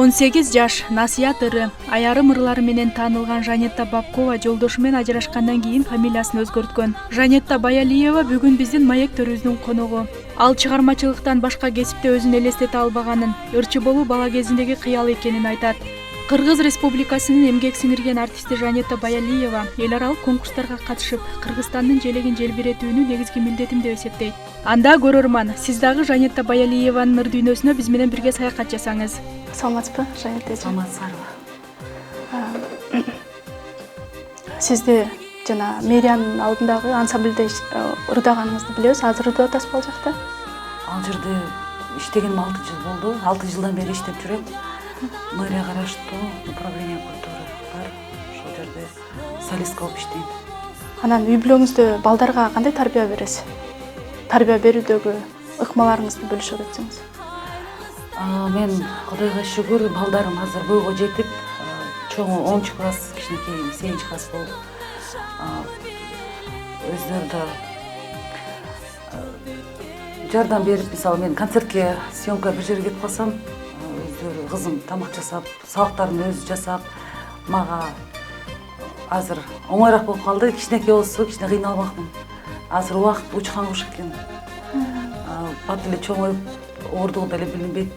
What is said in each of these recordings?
18 жаш, насыят ыры, аярым ырлары менен таанылган Жанетта Бабкова жолдошу менен ажырашкандан кийин фамилиясын өзгөрткөн. Жанетта Баялиева бүгүн биздин маектөрүбүздүн коногу. Ал чыгармачылыктан башка кесипте өзүн элестете албаганын, ырчы болуу бала кезиндеги кыял экенин айтат. Кыргыз Республикасынын эмгек сиңирген артисти Жанетта Баялиева эл аралык конкурстарга катышып, Кыргызстандын желегин желбиретүүнү негизги милдетим деп эсептейт. Анда көрөрман, сиз дагы Жанетта Баялиеванын ыр дүйнөсүнө биз менен бирге саякат жасаңыз. Саламатсызбы, Жанетта эже? Саламатсызбы. Сизди жана мэриянын алдындагы ансамбльде ырдаганыңызды билебиз. Азыр ырдап атасызбы ал жакта? Ал жерде иштегеним 6 жыл болду. 6 жылдан бери иштеп жүрөм. Мэрия караштуу управление культуры бар. Ошол жерде солист кылып иштейм. Анан үй бүлөңүздө балдарга кандай тарбия бересиз? Тарбия берүүдөгү ыкмаларыңызды бөлүшө кетсеңиз. Мен Кудайга шүгүр, балдарым азыр бойго жетип, чоңу 10 класс, кичинекейim 8 класс болуп, өздөрү да жардам берип, мисалы мен концертке, съемка бир жерге кетип калсам, өздөрү кызым тамак жасап, сабактарын өзү жасап, мага азыр оңоюраак болуп калды. Кичинекей болсо, кичине кыйналмакмын. Азыр убакыт учкан куш экен. Бат эле чоңоюп, оордугу деле билинбейт.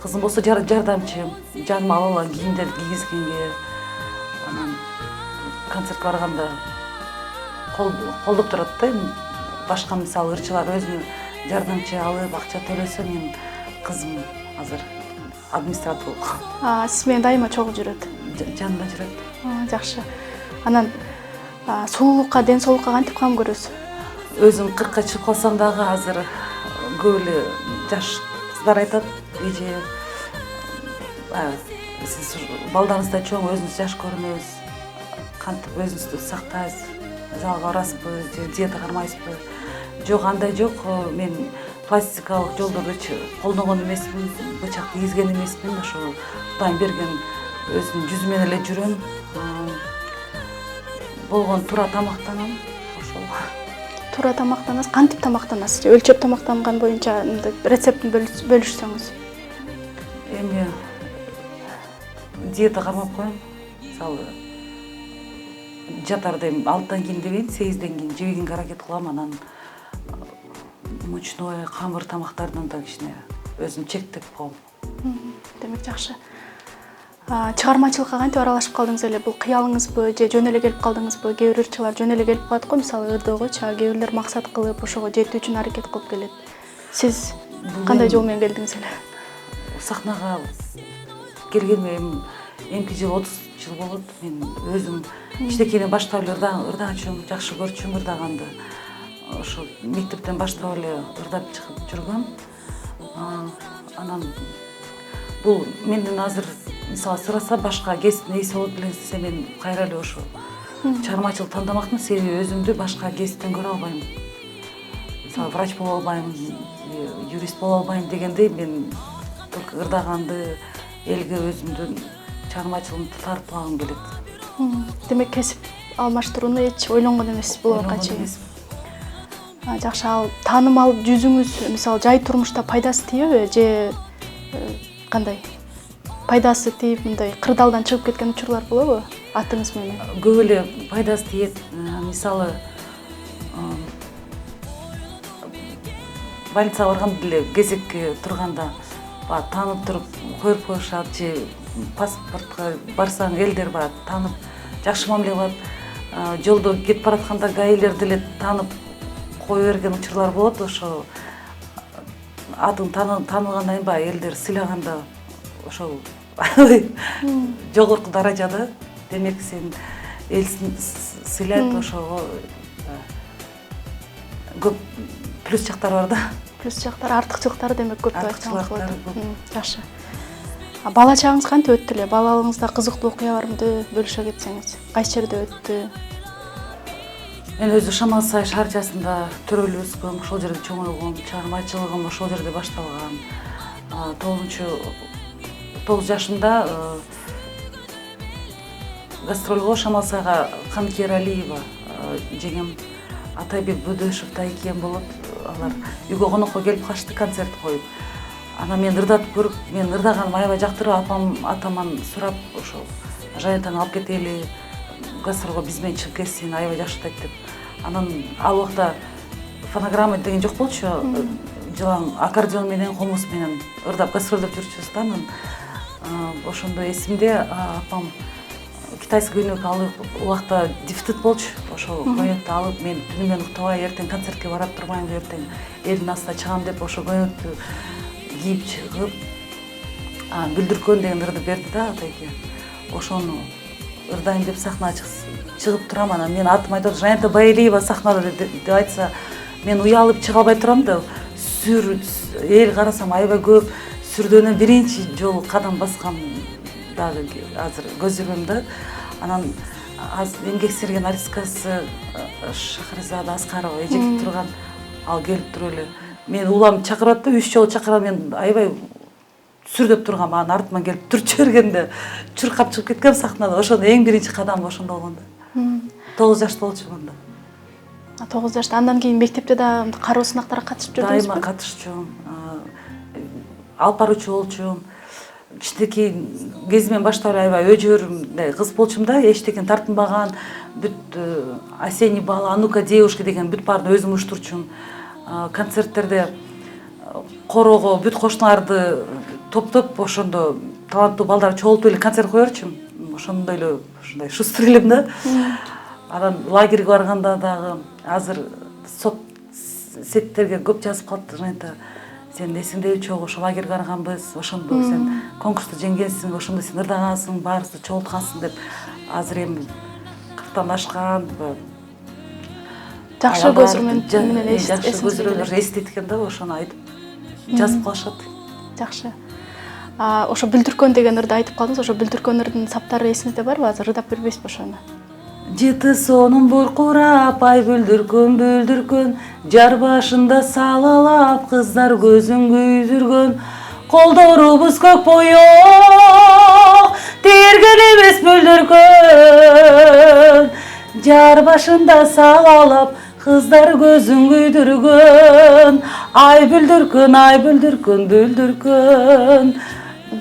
Кызым болсо жардамчы, жаныма ала кийимдерди кийгизгенге, анан концертке барганда колдоп турат да. Башка мисалы ырчылар өзүнө жардамчы алып, акча төлөсө, мен кызым азыр администратор болуп калды. Сиз менен дайыма чогуу жүрөт? Жанында жүрөт. Жакшы. Анан сулуулукка, ден соолукка кантип кам көрөсүз? Өзүм 40-ка чыгып калсам дагы азыр көп эле жаш кыздар айтат, эже сиз балдарыңыздан чоң, өзүңүз жаш көрүнөбүз, кантип өзүңүздү сактайсыз, залга барасызбы, же диета кармайсызбы? Жок, андай жок. Мен пластикалык жолдорду колдонгон эмесмин, бычак тийгизген эмесмин. Ошо Кудайым берген өзүнүн жүзү менен эле жүрөм. Болгон туура тамактанам. Ошол. Туура тамактанасыз. Кантип тамактанасыз? Өлчөп тамактанган боюнча рецептин бөлүшсөңүз. Эми диета кармап коем. Мисалы жатарда 6-дан кийин дебейин, 8-ден кийин жебегенге аракет кылам. Анан мучной, камыр тамактардан да кичине өзүм чектеп коем. Демек жакшы. Чыгармачылыкка кантип аралашып калдыңыз эле? Бул кыялыңызбы же жөн эле келип калдыңызбы? Кээ бир ырчылар жөн эле келип калат го, мисалы ырдоогочу, кээ бирлер максат кылып, ошого жетүү үчүн аракет кылып келет. Сиз кандай жол менен келдиңиз эле? Сахнага келгениме эмки жыл 30 жыл болот. Мен өзүм кичинекейден баштап эле ырдачумун, жакшы көрчүм ырдаганды. Ошо мектептен баштап эле ырдап чыгып жүргөм. Анан бул менден азыр мисалы сураса башка кесиптин ээси болот белеңиз десе, мен кайра эле ошо чыгармачылык тандамакмын, себеби өзүмдү башка кесиптен көрө албайм. Мисалы врач боло албайм, юрист боло албайм дегендей, мен только ырдаганды, элге өзүмдүн чыгармачылыгымды тартпагым келет. Демек кесип алмаштырууну эч ойлонгон эмессиз бул убакка чейин. Жакшы, ал таанымал жүзүңүз мисалы жай турмушта пайдасы тийеби же кандай? Пайдасы тийип, мындай кырдаалдан чыгып кеткен учурлар болобу атыңыз менен? Көп эле пайдасы тиет. Мисалы больницага барганда деле кезекке турганда таанып туруп коюп коюшат, же паспортко барсаң элдер барат, таанып жакшы мамиле кылат. Жолдо кетип баратканда гаилер деле таанып кое берген учурлар болот. Ошо атың таанылгандан кийин баягы элдер сыйлаганда ошол жогорку даражада, демек сен элсин сыйлайт, ошого көп плюс жактары бар да. Плюс жактары, артыкчылыктары демек көп деп айтсаңыз болот. Артыкчылыктары. Жакшы. Бала чагыңыз кантип өттү эле? Балалыгыңызда кызыктуу окуяларымды бөлүшө кетсеңиз, кайсы жерде өттү? Мен өзү Шамал-Сай шаарчасында төрөлүп өскөм, ошол жерде чоңойгом, чыгармачылыгым ошол жерде башталган. 9 жашымда гастролго Шамал-Сайга Каныкер Алиева жеңем, Атайбек Бөдөшев да экем болот. Алар үйгө конокко келип калышты, концерт коюп. Анан мен ырдатып көрүп, мен ырдаганым аябай жактырып, атаман сурап, ошо Жанетаны алып кетели, гастролго биз менен чыгып кетсин, аябай жакшы айтып. Анан ал убакта фонограмма деген жок болчу. Жылаң аккордеон менен, комуз менен ырдап гастролдоп жүрчүбүз да. Анан ошондо эсимде, апам китайский көйнөк алып, убакта дефицит болчу. Ошо көйнөктү алып, мен түнү менен уктабай, эртең концертке барып турбайм, эртең элдин астына чыгам деп ошо көйнөктү кийип чыгып, Бүлдүркөн деген ырды берди да атайке. Ошону ырдайм деп сахнага чыгып турам. Анан мен атым айтып, Жанета Байалиева сахнада деп айтса, мен уялып чыга албай турам да, эл карасам аябай көп, сүрдөнөн биринчи жолу кадам баскам дагы азыр көз жүргөм да. Анан эмгек сиңирген артисткасы Шахризада Аскарова эжектип турган, ал келип туруп эле мен улам чакырат да, 3 жолу чакырам, мен аябай сүрдөп тургам, анан артыман келип туруп жибергенде чуркап чыгып кеткем сахнада. Ошондо эң биринчи кадам ошондо болгон да. 9 жашта болчумун да. 9 жашта. Андан кийин мектепте да кароо сынактарга катышып жүрдүңүзбү? Дайыма катышчумун. Алып баруучу болчумун. Кичинекей кезимен баштап аябай өжөр кыз болчумун да, эчтекен тартынбаган, бүт осенний бал, Анука девушка деген бүт баарын өзүм уюштурчумун. Концерттерде корого бүт кошуналарды топтоп, ошондо таланттуу балдар чогултуп эле концерт коерчумун. Ошондой эле ушундай шустур элем да. Анан лагерьге барганда дагы азыр сот сеттерге көп жазып калды. Жанета, сен эсиңдеби чогуу, ошо лагерьге барганбыз, ошондо сен конкурсту жеңгенсиң, ошондо сен ырдагансың, баарыбызды чогулткансың деп. Азыр эми 40тан ашкан, жакшы көзүр менен жакшы көзүрөлөр эстейт экен да, ошону айтып жазып калышат. Жакшы. Ошо Бүлдүркөн деген ырды айтып калдыңыз. Ошо Бүлдүркөн ырдын саптары эсиңизде барбы? Азыр ырдап бербейсизби ошону? Жети сонун буркурап, ай бүлдүркөн, бүлдүркөн, жар башында салалап, кыздар көзүн күйдүргөн, колдорубуз көк боёк, терген эмес бүлдүркөн, жар башында салалап, кыздар көзүн күйдүргөн, ай бүлдүркөн, бүлдүркөн.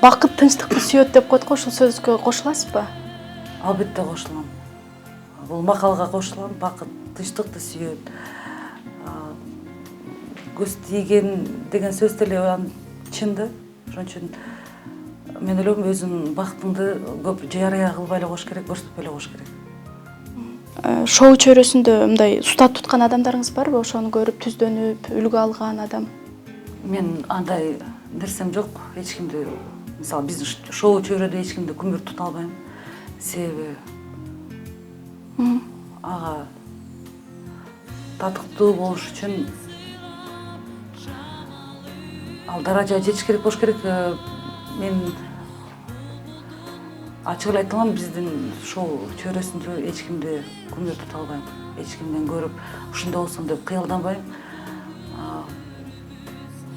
Бакыт тынчтыкты сүйөт деп коет го, ушул сөзгө кошуласызбы? Албетте кошулам. Бул макалга кошулам, бакыт тынчтыкты сүйөт. Көз тийген деген сөз деле чын да. Ошон үчүн мен ойлойм, өзүң бактыңды көп жарыя кылбай эле коюш керек, көрсөтпөй эле коюш керек. Шоу чөйрөсүндө мындай устат туткан адамдарыңыз барбы? Ошону көрүп түздөнүп, үлгү алган адам? Мен андай нерсем жок, эч кимди, мисалы биздин шоу чөйрөдө эч кимди күмүр тута албайм. Себеби ага татыктуу болуш үчүн ал даражага жетиш керек болуш керек. Мен ачык эле айта алам, биздин шоу чөйрөсүндө эч кимди күмүр тута албайм. Эч кимден көрүп ушундай болсом деп кыялданбайм.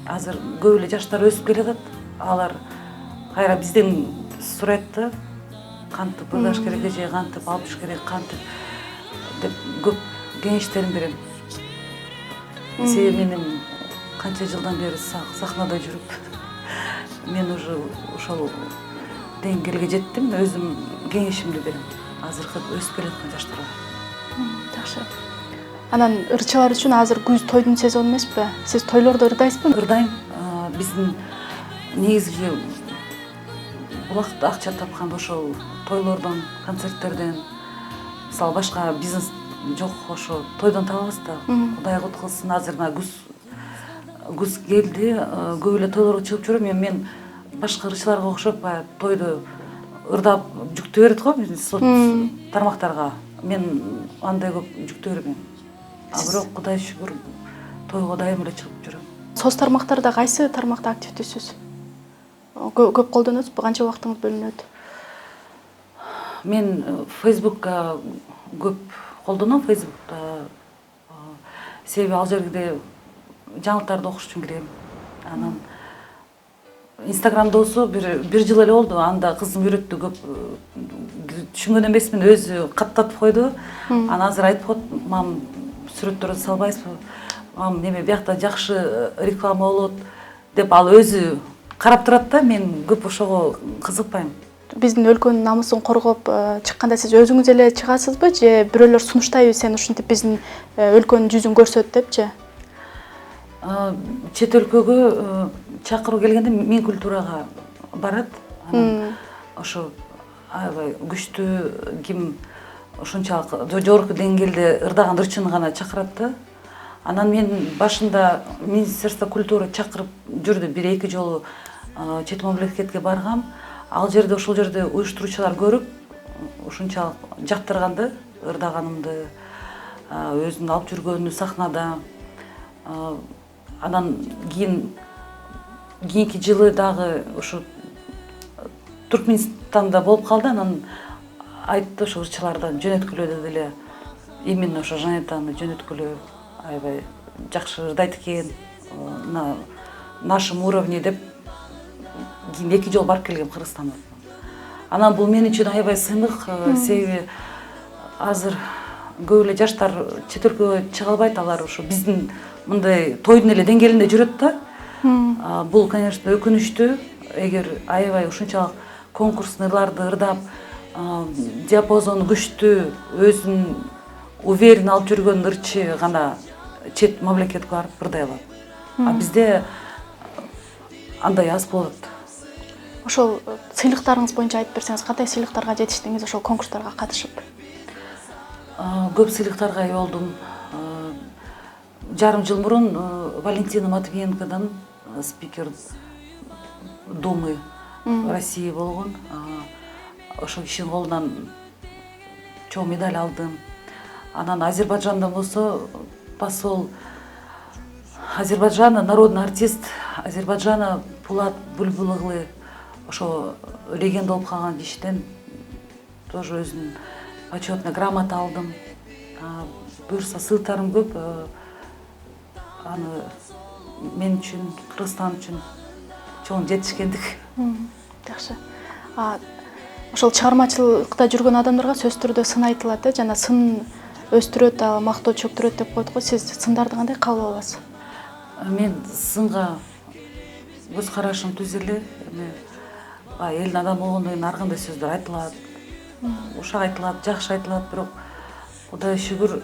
Азыр көп эле жаштар өсүп келатат. Алар кайра бизден сурайт да, кантип ырдаш керек, же кантип алып жүрүш керек, кантип деп көп кеңештерин берем. Себеби менин канча жылдан бери сахнада жүрүп, мен уже ошол деңгээлге жеттим, өзүм кеңешимди берем азыркы өсүп келаткан жаштарга. Жакшы. Анан ырчылар үчүн азыр күз тойдун сезону эмеспи? Сиз тойлордо ырдайсызбы? Ырдайм. Биздин негизги убакытта акча тапкан ошол тойлордон, концерттерден, мисалы башка бизнес жок, ошо тойдон табабыз да. Кудай куткылсын, азыр күз келди, көп эле тойлорго чыгып жүрөм. Мен башка ырчыларга окшоп тойду ырдап жүктөй берет го сот тармактарга. Мен андай көп жүктөй бербейм. Бирок Кудай шүгүр тойго дайым эле чыгып жүрөм. Соц тармактарда кайсы тармакта активдүүсүз? Көп колдоносузбу? Канча убактыңыз бөлүнөт? Мен Facebook'ка көп колдоном, Facebook'та. Себеби ал жерде жаңылыктарды окуш үчүн кирем. Анан Instagram'да болсо бир жыл эле болду. Анда кызым үйрөттү, көп түшүнгөн эмесмин, өзү каттатып койду. Анан азыр айтып коет, мам сүрөттөрдү салбайсызбы? Мам неме биякта жакшы реклама болот деп ал өзү карап турат да, мен көп ошого кызыкпайм. Биздин өлкөнүн намысын коргоп чыкканда сиз өзүңүз эле чыгасызбы же бирөөлөр сунуштайбы сен ушинтип биздин өлкөнүн жүзүн көрсөт депчи? Чет өлкөгө чакыруу келгенде мен культурага барат. Анан ошо аябай күчтүү ким ушунчалык жогорку деңгээлде ырдаган ырчыны гана чакырат да. Анан мен башында Министерство культуры чакырып жүрдү, 1-2 жолу чет мамлекетке баргам. Ошол жерде уюштуруучулар көрүп, ушунчалык жактырганды, ырдаганымды, өзүнүн алып жүргөнү сахнада. Анан кийинки жылы дагы ушу Туркменистанда болуп калды. Анан айтты ошо ырчылардан жөнөткүлөдө деле именно ошо Жанетаны жөнөткүлөө, аябай жакшы ырдайт экен, на нашем уровне деп кийин 2 жолу барып келгем Кыргызстанга. Анан бул мен үчүн аябай сыймык, себеби азыр көп эле жаштар чет өлкөгө чыга албайт, алар ошо биздин мындай тойдун эле деңгээлинде жүрөт да. Бул, конечно, өкүнүчтүү. Эгер аябай ушунчалык конкурстун ырларды ырдап, диапазону күчтүү, өзүн уверен алып жүргөн ырчы гана чет мамлекетке барып ырдай алат. А бизде андай аз болот. Ошол сыйлыктарыңыз боюнча айтып берсеңиз, кандай сыйлыктарга жетиштиңиз ошол конкурстарга катышып? Көп сыйлыктарга ээ болдум. Жарым жыл мурун Валентина Матвиенкодан, спикер Думы России болгон. Ошол кишинин колунан чоң медаль алдым. Анан Азербайджандан болсо посол Азербайджана, народный артист Азербайджана Пулат Булбулоглы, ошо легенда болуп калган кишиден тоже өзүнүн почетный грамота алдым. Буюрса сыйлыктарым көп. Аны мен үчүн, Кыргызстан үчүн чоң жетишкендик. Жакшы. Ошол чыгармачылыкта жүргөн адамдарга сөзсүз түрдө сын айтылат да, жана сын өстүрөт, мактоо чөктүрөт деп коет го. Сиз сындарды кандай кабыл аласыз? Мен сынга көз карашым түз эле. Элдин адамы болгондон кийин ар кандай сөздөр айтылат. Ушак айтылат, жакшы айтылат, бирок Кудайга шүгүр,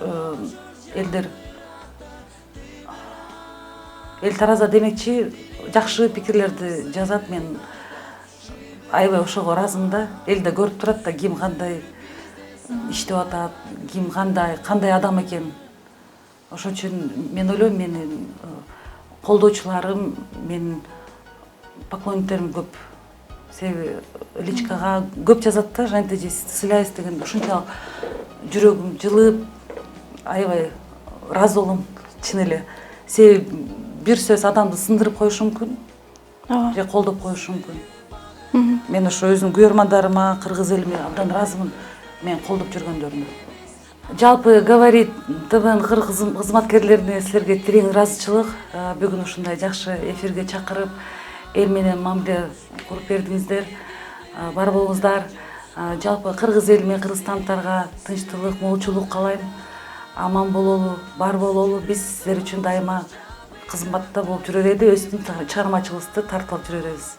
эл тараза демекчи жакшы пикирлерди жазат. Мен аябай ошого ыраазымын да. Эл да көрүп турат да, ким кандай иштеп атат, ким кандай адам экен. Ошон үчүн мен ойлойм, менин колдоочуларым, менин поклонниктерим көп. Себеби личкага көп жазат да, Жанет эже сыйлайсыз деген, ушунчалык жүрөгүм жылып, аябай ыраазы болом, чын эле. Себеби бир сөз адамды сындырып коюшу мүмкүн, же колдоп коюшу мүмкүн. Мен ошо өзүмдүн күйөрмандарыма, кыргыз элиме абдан ыраазымын, мен колдоп жүргөндөрүнө. Жалпы говорит ТВнын кызматкерлерине силерге терең ыраазычылык. Бүгүн ушундай жакшы эфирге чакырып, эл менен мамиле куруп бердиңиздер. Бар болуңуздар. Жалпы кыргыз эли менен кыргызстандыктарга тынчтык, молчулук каалайм. Аман бололу, бар бололу. Биз сиздер үчүн дайыма кызматта болуп жүрө берели, өзүбүздүн чыгармачылыгыбызды тартып алып жүрө беребиз.